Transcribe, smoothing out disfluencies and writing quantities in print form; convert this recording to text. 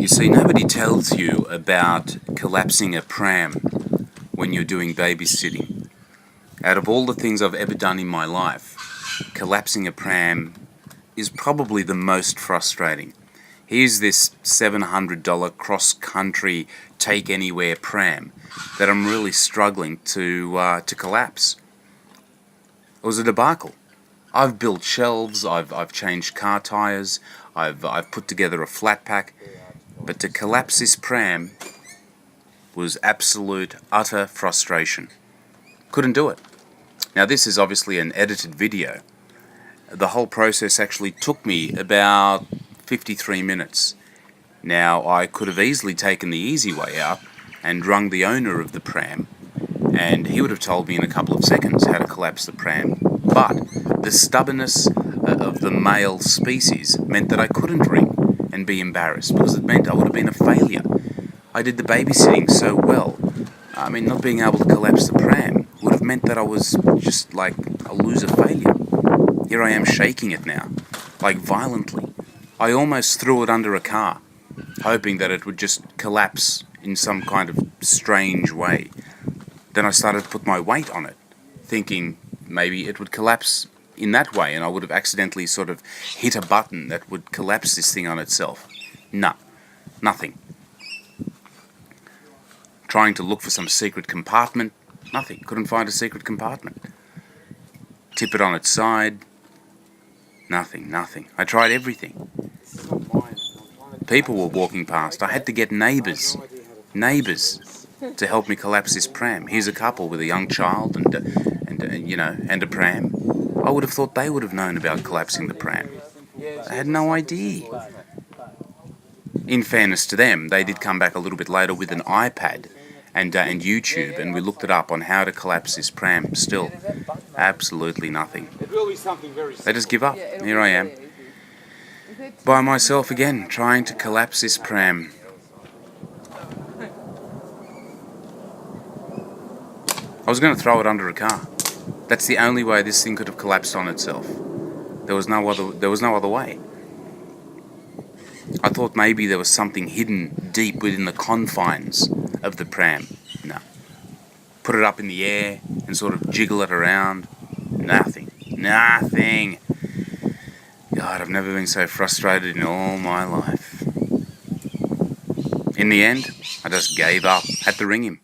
You see, nobody tells you about collapsing a pram when you're doing babysitting. Out of all the things I've ever done in my life, collapsing a pram is probably the most frustrating. Here's this $700 cross-country take-anywhere pram that I'm really struggling to collapse. It was a debacle. I've built shelves, I've changed car tyres, I've put together a flat pack, but to collapse this pram was absolute, utter frustration. Couldn't do it. Now this is obviously an edited video. The whole process actually took me about 53 minutes. Now I could have easily taken the easy way out and rung the owner of the pram, and he would have told me in a couple of seconds how to collapse the pram. But the stubbornness of the male species meant that I couldn't ring and be embarrassed, because it meant I would have been a failure. I did the babysitting so well. I mean, not being able to collapse the pram would have meant that I was just like a loser failure. Here I am shaking it now, like violently. I almost threw it under a car, hoping that it would just collapse in some kind of strange way. Then I started to put my weight on it, thinking maybe it would collapse in that way and I would have accidentally sort of hit a button that would collapse this thing on itself. No, nothing. Trying to look for some secret compartment, nothing. Couldn't find a secret compartment. Tip it on its side, nothing. I tried everything. People were walking past. I had to get neighbours to help me collapse this pram. Here's a couple with a young child and a pram. I would have thought they would have known about collapsing the pram. They had no idea. In fairness to them, they did come back a little bit later with an iPad and YouTube, and we looked it up on how to collapse this pram. Still, absolutely nothing. They just give up. Here I am, by myself again, trying to collapse this pram. I was going to throw it under a car. That's the only way this thing could have collapsed on itself. There was no other way. I thought maybe there was something hidden deep within the confines of the pram. No. Put it up in the air and sort of jiggle it around. Nothing. God, I've never been so frustrated in all my life. In the end, I just gave up. Had to ring him.